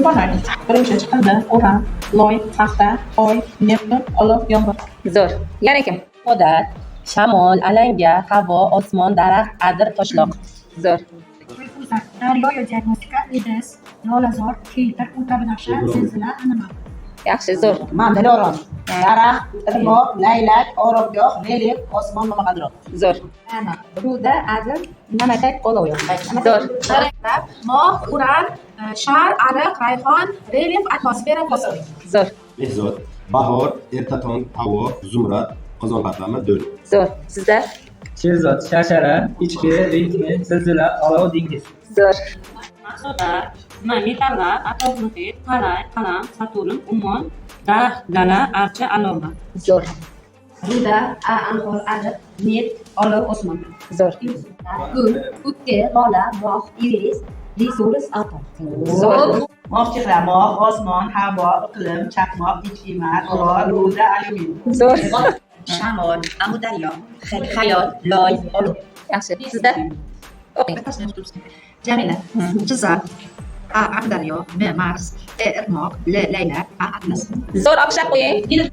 Hayvonlar. Birinchi chiqindi, o'ram, loy, paxta, oy, neptun, olov, yomg'ir. Zo'r. Yana kim? Odat, shamol, alanga, havo, osmon, daraxt, adir, toshloq. Zo'r. Daryo, diagnostika, IDS, lolazor, filtr, ultrabinafsha, zilzila, anima. Yaxshi, zo'r. Dilorom. Daraxt, irmoq, laylak, oromgoh, relief, osmon va qadroq. Zo'r. Ruda, adir, namatak, olov. Zo'r. Mog', uran, shar, ariq, rayhon, relief, atmosfera, fosfor. Zo'r. Behzod, bahor, erta tong, havo, zumrad, qozon qatlami, do'l. Zo'r. Sizda? Sherzod, shashara, ichki, ritmi, zilzila, olov, dengiz. Zo'r. Mahsulotlar, metallar, atrof muhit, qalay, qalam, Saturn, Ummon, daraxt, dala, archa, aloma. Zo'r. Ruda, anhor, adir, neft, olov, osmon. Zo'r. Gul, kutga, lola, bog', iris, resurs, atom. Zo'r. Moq chehra, moq, osmon, havo, iqlim, chaqmoq, ichkimat, qor, ruda, alyumin. Zo'r. Shamol, amudaryo, hayot, loy, olov. Yaxshi. Sizda? O'qing. Jamila, Jizzax, A, Aqdaryo, B, Mars, E, Irmoq, L, Laylak, A, Atlas. Zo'r, olqishlab qo'ying.